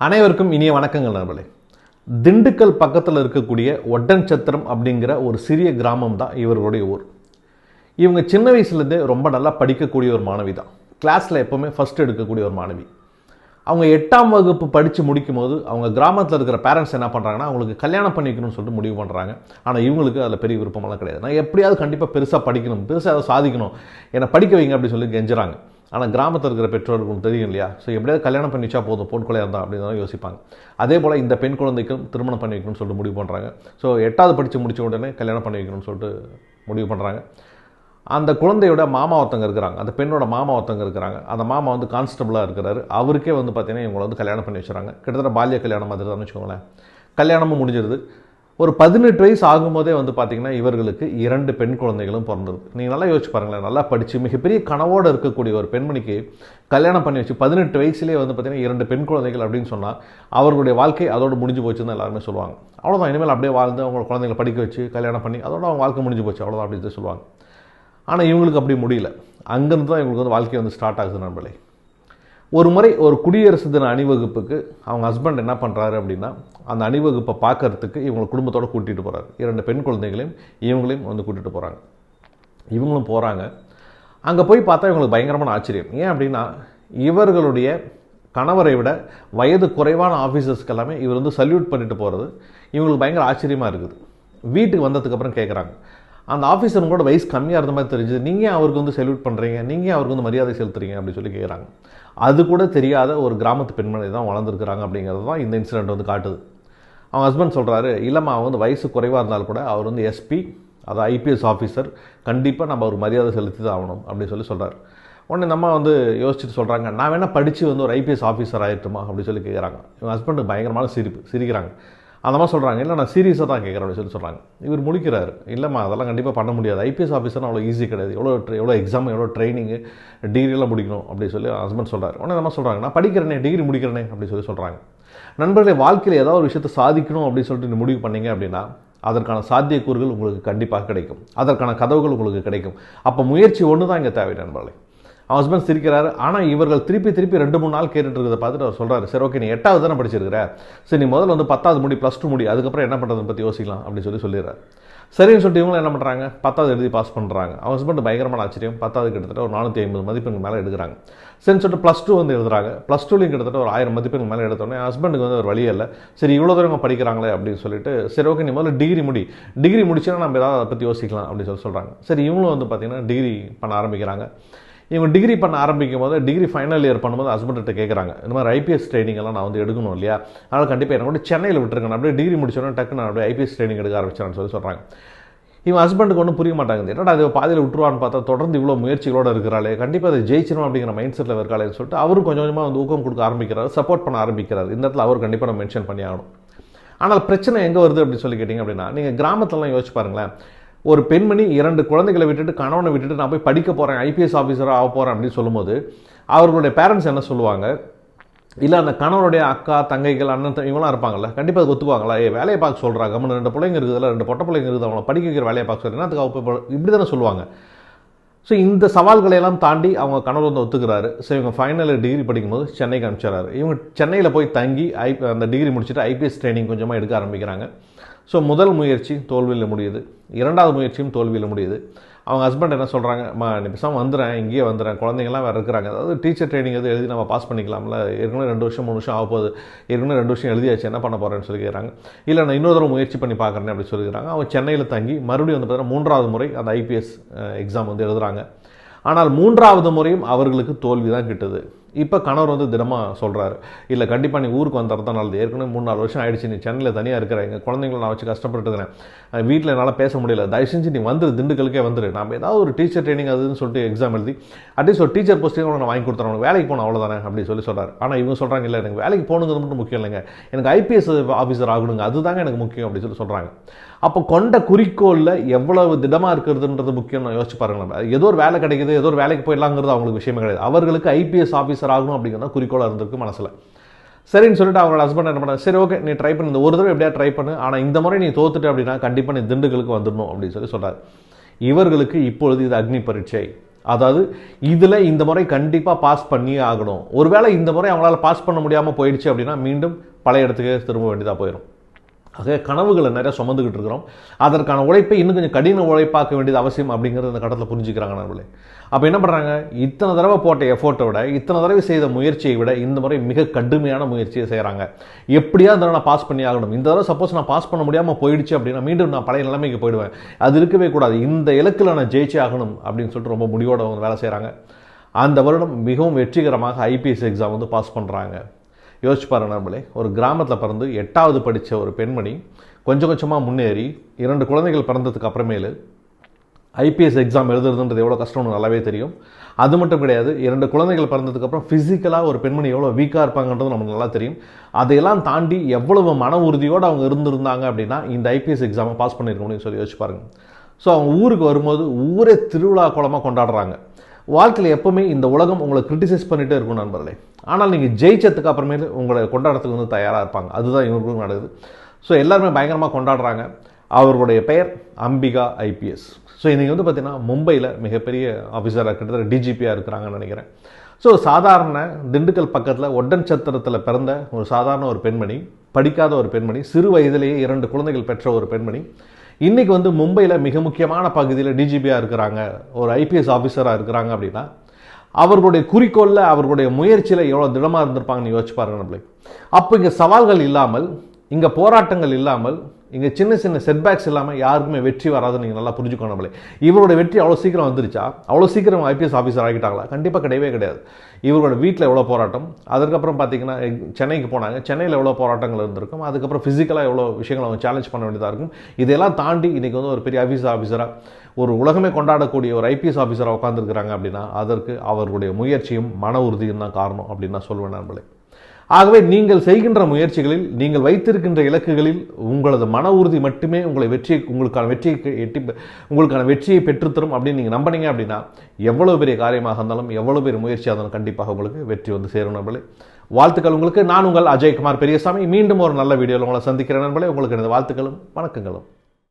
அனைவருக்கும் இனிய வணக்கங்கள் நண்பர்களே. திண்டுக்கல் பக்கத்தில் இருக்கக்கூடிய ஒட்டன்சத்திரம் அப்படிங்கிற ஒரு சிறிய கிராமம் தான் இவர்களுடைய ஊர். இவங்க சின்ன வயசுலேருந்தே ரொம்ப நல்லா படிக்கக்கூடிய ஒரு மாணவி தான். கிளாஸில் எப்போவுமே ஃபஸ்ட் எடுக்கக்கூடிய ஒரு மாணவி. அவங்க 8ஆம் வகுப்பு படித்து முடிக்கும் போது அவங்க கிராமத்தில் இருக்கிற பேரண்ட்ஸ் என்ன பண்ணுறாங்கன்னா, அவங்களுக்கு கல்யாணம் பண்ணிக்கணும்னு சொல்லிட்டு முடிவு பண்ணுறாங்க. ஆனால் இவங்களுக்கு அதில் பெரிய விருப்பமெல்லாம் கிடையாது. நான் எப்படியாவது கண்டிப்பாக பெருசாக படிக்கணும், பெருசாக ஏதாவது சாதிக்கணும், என்னை படிக்க வைங்க அப்படின்னு சொல்லி கெஞ்சுறாங்க. ஆனால் கிராமத்தில் இருக்கிற பெற்றோர்களுக்கு தெரியும் இல்லையா, ஸோ எப்படியாவது கல்யாணம் பண்ணி வச்சா போதும், பொன் குழந்தையாக இருந்தால் அப்படின்னு தான் யோசிப்பாங்க. அதே போல் இந்த பெண் குழந்தைக்கும் திருமணம் பண்ணி வைக்கணும்னு சொல்லிட்டு முடிவு பண்ணுறாங்க. ஸோ 8ஆவது படித்து முடித்த உடனே கல்யாணம் பண்ணி வைக்கணும்னு சொல்லிட்டு முடிவு பண்ணுறாங்க. அந்த குழந்தையோட மாமா ஒருத்தங்க இருக்கிறாங்க, அந்த பெண்ணோட மாமா ஒருத்தங்க இருக்கிறாங்க. அந்த மாமா வந்து கான்ஸ்டபிளாக இருக்கிறாரு. அவருக்கே வந்து பார்த்தீங்கன்னா இவங்களை வந்து கல்யாணம் பண்ணி வச்சுறாங்க. கிட்டத்தட்ட பால்ய கல்யாணம் மாதிரி தான் வச்சுக்கோங்களேன். கல்யாணமும் முடிஞ்சிருது. ஒரு 18 வயசு ஆகும்போதே வந்து பார்த்திங்கன்னா இவர்களுக்கு 2 பெண் குழந்தைகளும் பிறந்தது. நீங்கள் நல்லா யோசிச்சு பாருங்களேன், நல்லா படித்து மிகப்பெரிய கனவோடு இருக்கக்கூடிய ஒரு பெண்மணிக்கு கல்யாணம் பண்ணி வச்சு 18 வயசுலேயே வந்து பார்த்திங்கன்னா 2 பெண் குழந்தைகள் அப்படின்னு சொன்னால் அவர்களுடைய வாழ்க்கை அதோடு முடிஞ்சு போச்சுன்னு எல்லாருமே சொல்லுவாங்க. அவ்வளோதான், இனிமேல் அப்படியே வாழ்ந்து அவங்க குழந்தைங்களை படிக்க வச்சு கல்யாணம் பண்ணி அதோட அவங்க வாழ்க்கை முடிஞ்சு போச்சு, அவ்வளோதான் அப்படின்னு சொல்லுவாங்க. ஆனால் இவங்களுக்கு அப்படி முடியல. அங்கேருந்து தான் இவங்களுக்கு வந்து வாழ்க்கை வந்து ஸ்டார்ட் ஆகுது நண்பர்களே. ஒரு முறை ஒரு குடியரசு தின அணிவகுப்புக்கு அவங்க ஹஸ்பண்ட் என்ன பண்ணுறாரு அப்படின்னா, அந்த அணிவகுப்பை பார்க்கறதுக்கு இவங்களை குடும்பத்தோடு கூட்டிகிட்டு போகிறாரு. 2 பெண் குழந்தைகளையும் இவங்களையும் வந்து கூட்டிகிட்டு போகிறாங்க. இவங்களும் போகிறாங்க. அங்கே போய் பார்த்தா இவங்களுக்கு பயங்கரமான ஆச்சரியம். ஏன் அப்படின்னா, இவர்களுடைய கணவரை விட வயது குறைவான ஆஃபீஸர்ஸ்க்கு எல்லாமே இவர் வந்து சல்யூட் பண்ணிட்டு போகிறது இவங்களுக்கு பயங்கர ஆச்சரியமாக இருக்குது. வீட்டுக்கு வந்ததுக்கப்புறம் கேட்குறாங்க, அந்த ஆஃபீஸரும் கூட வயசு கம்மியாக இருந்த மாதிரி தெரிஞ்சுது, நீங்கள் அவருக்கு வந்து சல்யூட் பண்ணுறீங்க, நீங்கள் அவருக்கு வந்து மரியாதை செலுத்துறீங்க அப்படின்னு சொல்லி கேட்குறாங்க. அது கூட தெரியாத ஒரு கிராமத்து பெண்மணி தான் வளர்ந்துருக்கிறாங்க அப்படிங்கிறது தான் இந்த இன்சிடென்ட் வந்து காட்டுது. அவங்க ஹஸ்பண்ட் சொல்கிறாரு, இல்லைம்மா அவன் வந்து வயசு குறைவாக இருந்தாலும் கூட அவர் வந்து எஸ்பி, அது ஐபிஎஸ் ஆஃபீஸர், கண்டிப்பாக நம்ம ஒரு மரியாதை செலுத்தி தான் ஆகணும் அப்படின்னு சொல்லி சொல்கிறார். உடனே நம்ம வந்து யோசிச்சுட்டு சொல்கிறாங்க, நான் வேணால் படித்து வந்து ஒரு ஐபிஎஸ் ஆஃபீஸர் ஆகிட்டுமா அப்படின்னு சொல்லி கேட்குறாங்க. இவங்க ஹஸ்பண்டு பயங்கரமான சிரிக்கிறாங்க. அந்த மாதிரி சொல்கிறாங்க, இல்லை நான் சீரியஸாக தான் கேட்குறேன் அப்படின்னு சொல்கிறாங்க. இவர் முழிக்கிறாரு, இல்லைம்மா அதெல்லாம் கண்டிப்பாக பண்ண முடியாது, ஐபிஎஸ் ஆஃபீஸர்னு அவ்வளோ ஈஸி கிடையாது, எவ்வளோ எக்ஸாம், எவ்வளோ ட்ரைனிங்கு, டிகிரியெல்லாம் முடிக்கணும் அப்படின்னு சொல்லி ஹஸ்பண்ட் சொல்கிறார். உடனே நம்ம சொல்கிறாங்க, நான் படிக்கிறேனே, டிகிரி முடிக்கிறேனே அப்படின்னு சொல்லி சொல்கிறாங்க. நண்பர்களே, வாழ்க்கையில் ஏதாவது ஒரு விஷயத்தை சாதிக்கணும் அப்படின்னு சொல்லிட்டு முடிவு பண்ணீங்க அப்படின்னா அதற்கான சாத்தியக்கூறுகள் உங்களுக்கு கண்டிப்பாக கிடைக்கும், அதற்கான கதவுகள் உங்களுக்கு கிடைக்கும். அப்போ முயற்சி ஒன்று தான் இங்கே தேவை நண்பர்களே. அவன் ஹஸ்பண்ட் சிரிக்கிறாரு. ஆனால் இவர்கள் திருப்பி 2-3 நாள் கேட்டுட்டு இருக்கிறத பார்த்துட்டு அவர் சொல்கிறாரு, சரி ஓகே, நீ 8ஆவது தானே படிச்சிருக்கிற, சரி நீ முதல்ல வந்து 10ஆவது முடி, +2 முடி, அதுக்கப்புறம் என்ன பண்ணுறதை பற்றி யோசிக்கலாம் அப்படின்னு சொல்லிடுறாரு. சரின்னு சொல்லிட்டு இவங்களும் என்ன பண்ணுறாங்க, 10ஆவது எழுதி பாஸ் பண்ணுறாங்க. அவன் ஹஸ்பண்ட் பயங்கரமான ஆச்சரியம், 10ஆவது கிட்டத்தட்ட ஒரு 450 மதிப்பெண்கள் மேலே எடுக்கிறாங்க. சரின்னு சொல்லிட்டு +2 வந்து எழுதுறாங்க. +2லையும் கிட்டத்தட்ட ஒரு 1000 மதிப்பெண்கள் மேலே எடுத்தோடனே ஹஸ்பண்டுக்கு வந்து ஒரு வழியே இல்லை, சரி இவ்வளோ தூரம் படிக்கிறாங்களே அப்படின்னு சொல்லிட்டு, சரி ஓகே நீ முதல்ல டிகிரி முடிச்சுன்னா நம்ம ஏதாவது அதை பற்றி யோசிக்கலாம் அப்படின்னு சொல்கிறாங்க. சரி இவங்களும் வந்து பார்த்திங்கன்னா டிகிரி பண்ண ஆரம்பிக்கிறாங்க. இவங்க டிகிரி பண்ண ஆரம்பிக்கும் போது, டிகிரி ஃபைனல் இயர் பண்ணும்போது ஹஸ்பண்ட்ட கேட்குறாங்க, இந்த மாதிரி ஐபிஎஸ் ட்ரைனிங் எல்லாம் நான் வந்து எடுக்கணும் இல்லையா, அதனால் கண்டிப்பாக எனக்கு கூட சென்னையில் விட்டுருங்க, நான் அப்படியே டிகிரி முடிச்சோன்னா டக்கு நான் அப்படியே ஐபிஎஸ் ட்ரைனிங் எடுக்க ஆரம்பிச்சேன்னு சொல்கிறாங்க. இவன் ஹஸ்பண்டுக்கு ஒன்றும் புரிய மாட்டாங்க, என்னடா அது பாதியில் விட்டுருவான்னு பார்த்தா தொடர்ந்து இவ்வளோ முயற்சிகளோடு இருக்கிறாளே, கண்டிப்பாக அதை ஜெயிச்சிடும் அப்படிங்கிற மைண்ட் செட்டில் இருக்காளேன்னு சொல்லிட்டு அவரும் கொஞ்சம் கொஞ்சமாக வந்து ஊக்கம் கொடுக்க ஆரம்பிக்கிறார், சப்போர்ட் பண்ண ஆரம்பிக்கிறார். இந்த இடத்துல அவர் கண்டிப்பாக நம்ம மென்ஷன் பண்ணி ஆகணும். ஆனால் பிரச்சனை எங்கே வருது அப்படின்னு சொல்லி கேட்டிங்க அப்படின்னா, நீங்கள் கிராமத்துலலாம் யோசிச்சு பாருங்களேன், ஒரு பெண்மணி 2 குழந்தைகளை விட்டுட்டு கணவனை விட்டுட்டு நான் போய் படிக்க போகிறேன், ஐபிஎஸ் ஆஃபீஸராக ஆக போகிறேன் அப்படின்னு சொல்லும்போது அவர்களுடைய பேரண்ட்ஸ் என்ன சொல்லுவாங்க, இல்லை அந்த கணவனுடைய அக்கா தங்கைகள் அண்ணன் இவங்களாம் இருப்பாங்கல்ல, கண்டிப்பாக அது ஒத்துக்குவாங்களா, வேலையை பார்க்க சொல்கிறாங்க, நம்ம 2 பிள்ளைங்க இருக்குதுல்ல, 2 பொட்டை பிள்ளைங்க இருக்குது, அவங்கள படிக்க வைக்கிற வேலையை பார்க்க சொல்கிறேன், அதுக்கு இப்படி தானே சொல்லுவாங்க. ஸோ இந்த சவால்களை எல்லாம் தாண்டி அவங்க கணவர் வந்து ஒத்துக்கிறாரு. ஸோ இவங்க ஃபைனல் டிகிரி படிக்கும்போது சென்னைக்கு அனுப்பிச்சாரு. இவங்க சென்னையில் போய் தங்கி அந்த டிகிரி முடிச்சுட்டு ஐபிஎஸ் ட்ரைனிங் கொஞ்சமாக எடுக்க ஆரம்பிக்கிறாங்க. ஸோ முதல் முயற்சி தோல்வியில் முடியுது, 2வது முயற்சியும் தோல்வியில் முடியுது. அவங்க ஹஸ்பண்ட் என்ன சொல்கிறாங்க, நீ பேசாமல் வந்துடுறேன், இங்கேயே வந்துடுறேன், குழந்தைங்களாம் வேறு இருக்கிறாங்க, அதாவது டீச்சர் ட்ரைனிங் எது எழுதி நம்ம பாஸ் பண்ணிக்கலாம்ல, ஏற்கனவே 2 வருஷம் 3 வருஷம் ஆகப்போகுது, ஏற்கனவே 2 வருஷம் எழுதியாச்சு, என்ன பண்ண போகிறேன்னு சொல்லி கேட்குறாங்க. இல்லை நான் இன்னொரு தடவை முயற்சி பண்ணி பார்க்குறேன் அப்படி சொல்லிக்கிறாங்க. அவங்க சென்னையில் தங்கி மறுபடியும் வந்து பார்த்தீங்கன்னா 3வது முறை அந்த ஐபிஎஸ் எக்ஸாம் வந்து எழுதுகிறாங்க. ஆனால் 3வது முறையும் அவர்களுக்கு தோல்வி தான் கிட்டுது. இப்போ கணவர் வந்து தினமாக சொல்கிறாரு, இல்லை கண்டிப்பாக நீ ஊருக்கு வந்துறது தான் நல்லது, ஏற்கனவே 3-4 வருஷம் ஆகிடுச்சு, நீ சென்னையில் தனியாக இருக்கிற, எங்கள் குழந்தைங்களை நான் வச்சு கஷ்டப்பட்டுக்கிறேன், வீட்டில் என்னால் பேச முடியல, தயவு செஞ்சு நீ வந்துரு, திண்டுக்கலுக்கே வந்துரு, நம்ம ஏதாவது ஒரு டீச்சர் ட்ரைனிங் அதுன்னு சொல்லிட்டு எக்ஸாம் எழுதி அட்லீஸ்ட் ஒரு டீச்சர் போஸ்டிங் நான் வாங்கி கொடுத்துறேன், உனக்கு வேலைக்கு போகணும் அவ்வளோதானே அப்படின்னு சொல்கிறார். ஆனால் இவங்க சொல்கிறாங்க, இல்லை எனக்கு வேலைக்கு போகணுங்கிறது மட்டும் முக்கியம் இல்லைங்க, எனக்கு ஐபிஎஸ் ஆஃபீஸர் ஆகணுங்க, அதுதாங்க எனக்கு முக்கியம் அப்படின்னு சொல்கிறாங்க. அப்போ கொண்ட குறிக்கோளில் எவ்வளவு திடமாக இருக்கிறதுன்றது முக்கியம். நான் யோசிச்சு பாருங்களேன், ஏதோ ஒரு வேலை கிடைக்குது, ஏதோ ஒரு வேலைக்கு போயிடலாங்கிறது அவங்களுக்கு விஷயமே கிடையாது. அவர்களுக்கு ஐபிஎஸ் ஆஃபீஸர் ஆகணும் அப்படிங்கிறத குறிக்கோளாக இருந்திருக்கு மனசில். சரின்னு சொல்லிட்டு அவங்களோட ஹஸ்பண்ட் என்ன பண்ணாங்க, சரி ஓகே நீ ட்ரை பண்ணி, இந்த ஒரு தடவை எப்படியா ட்ரை பண்ணு, ஆனால் இந்த முறை நீ தோத்துட்டு அப்படின்னா கண்டிப்பாக நீ திண்டுக்கலுக்கு வந்துடணும் அப்படின்னு சொல்கிறார். இவர்களுக்கு இப்பொழுது இது அக்னி பரீட்சை. அதாவது இதில் இந்த முறை கண்டிப்பாக பாஸ் பண்ணியே ஆகணும். ஒருவேளை இந்த முறை அவங்களால பாஸ் பண்ண முடியாமல் போயிடுச்சு அப்படின்னா மீண்டும் பழைய இடத்துக்கு திரும்ப வேண்டியதாக போயிடும். ஆக கனவுகளை நிறைய சுமந்துக்கிட்டு இருக்கிறோம். அதற்கான உழைப்பை இன்னும் கொஞ்சம் கடின உழைப்பாக்க வேண்டியது அவசியம் அப்படிங்கிறது இந்த கட்டத்தில் புரிஞ்சுக்கிறாங்க நண்பர்களே. அப்போ என்ன பண்ணுறாங்க, இத்தனை தடவை போட்ட எஃபோர்ட்டை விட, இத்தனை தடவை செய்த முயற்சியை விட இந்த முறை மிக கடுமையான முயற்சியை செய்கிறாங்க. எப்படியா இந்த நான் பாஸ் பண்ணி ஆகணும். இந்த தடவை சப்போஸ் நான் பாஸ் பண்ண முடியாமல் போயிடுச்சு அப்படின்னா மீண்டும் நான் பழைய நிலைமைக்கு போயிடுவேன். அது இருக்கவே கூடாது. இந்த இலக்கில் நான் ஜெயிச்சே ஆகணும் அப்படின்னு சொல்லிட்டு ரொம்ப முடிவோடு அவங்க வேலை செய்கிறாங்க. அந்த வருடம் மிகவும் வெற்றிகரமாக ஐபிஎஸ் எக்ஸாம் வந்து பாஸ் பண்ணுறாங்க. யோசிச்சு பாருங்க நண்பர்களே, ஒரு கிராமத்தில் பிறந்து 8வது படித்த ஒரு பெண்மணி கொஞ்சம் கொஞ்சமாக முன்னேறி 2 குழந்தைகள் பிறந்ததுக்கு அப்புறமேலு ஐபிஎஸ் எக்ஸாம் எழுதுறதுன்றது எவ்வளோ கஷ்டம்னு நல்லாவே தெரியும். அது மட்டும் கிடையாது, 2 குழந்தைகள் பிறந்ததுக்கப்புறம் ஃபிசிக்கலாக ஒரு பெண்மணி எவ்வளோ வீக்காக இருப்பாங்கன்றது நமக்கு நல்லா தெரியும். அதையெல்லாம் தாண்டி எவ்வளவு மன உறுதியோடு அவங்க இருந்திருந்தாங்க அப்படின்னா இந்த ஐபிஎஸ் எக்ஸாமை பாஸ் பண்ணியிருக்க முடியும்னு சொல்லி யோசிச்சு பாருங்கள். ஸோ அவங்க ஊருக்கு வரும்போது ஊரே திருவிழா கோலமாக கொண்டாடுறாங்க. வாழ்க்கையில் எப்போவுமே இந்த உலகம் உங்களை கிரிட்டிசைஸ் பண்ணிகிட்டே இருக்கும் நண்பர்களே. ஆனால் நீங்கள் ஜெயிச்சதுக்கு அப்புறமேலு உங்களை கொண்டாடுறதுக்கு வந்து தயாராக இருப்பாங்க. அதுதான் இவங்களுக்கும் நடக்குது. ஸோ எல்லாருமே பயங்கரமாக கொண்டாடுறாங்க. அவர்களுடைய பெயர் அம்பிகா ஐபிஎஸ். ஸோ இன்றைக்கி வந்து பார்த்திங்கன்னா மும்பையில் மிகப்பெரிய ஆஃபீஸராக கிட்டத்தட்ட டிஜிபியாக இருக்கிறாங்கன்னு நினைக்கிறேன். ஸோ சாதாரண திண்டுக்கல் பக்கத்தில் ஒட்டன்சத்திரத்தில் பிறந்த ஒரு சாதாரண ஒரு பெண்மணி, படிக்காத ஒரு பெண்மணி, சிறு வயதிலேயே 2 குழந்தைகள் பெற்ற ஒரு பெண்மணி இன்றைக்கி வந்து மும்பையில் மிக முக்கியமான பகுதியில் டிஜிபியாக இருக்கிறாங்க, ஒரு ஐபிஎஸ் ஆஃபீஸராக இருக்கிறாங்க அப்படின்னா அவர்களுடைய குறிக்கோளில் அவர்களுடைய முயற்சியில் எவ்வளோ திடமாக இருந்திருப்பாங்கன்னு யோசிச்சு பாருங்க நம்மளே. அப்போ இங்கே சவால்கள் இல்லாமல், இங்கே போராட்டங்கள் இல்லாமல், இங்கே சின்ன சின்ன செட்பேக்ஸ் இல்லாமல் யாருக்குமே வெற்றி வராதுன்னு நீங்கள் நல்லா புரிஞ்சுக்கணும் நம்மளே. இவரோட வெற்றி அவ்வளோ சீக்கிரம் வந்துருச்சா? அவ்வளோ சீக்கிரம் ஐபிஎஸ் ஆஃபீஸர் ஆகிட்டாங்களா? கண்டிப்பாக கிடையவே கிடையாது. இவரோட வீட்டில் எவ்வளோ போராட்டம், அதுக்கப்புறம் பார்த்தீங்கன்னா சென்னைக்கு போனாங்க, சென்னையில் எவ்வளோ போராட்டங்கள் இருந்திருக்கும், அதுக்கப்புறம் ஃபிசிக்கலாக எவ்வளோ விஷயங்களை அவங்க சேலஞ்ச் பண்ண வேண்டியதாக இருக்கும். இதெல்லாம் தாண்டி இன்றைக்கி வந்து ஒரு பெரிய ஆஃபீஸராக, ஒரு உலகமே கொண்டாடக்கூடிய ஒரு ஐபிஎஸ் ஆஃபீஸராக உட்காந்துருக்கிறாங்க அப்படின்னா அதற்கு அவர்களுடைய முயற்சியும் மன உறுதியும் தான் காரணம் அப்படின்னு நான் சொல்வேன் நண்பர்களே. ஆகவே நீங்கள் செய்கின்ற முயற்சிகளில், நீங்கள் வைத்திருக்கின்ற இலக்குகளில் உங்களது மன உறுதி மட்டுமே உங்களுக்கான வெற்றியை பெற்றுத்தரும் அப்படின்னு நீங்கள் நம்பினீங்க அப்படின்னா எவ்வளோ பெரிய காரியமாக இருந்தாலும், எவ்வளோ பெரிய முயற்சியாக இருந்தாலும் கண்டிப்பாக உங்களுக்கு வெற்றி வந்து சேரும் நண்பர்களே. வாழ்த்துக்கள் உங்களுக்கு. நான் உங்கள் அஜய்குமார் பெரியசாமி. மீண்டும் ஒரு நல்ல வீடியோவில் உங்களை சந்திக்கிறேன் நண்பர்களே. உங்களுக்கு எனது வாழ்த்துக்களும் வணக்கங்களும்.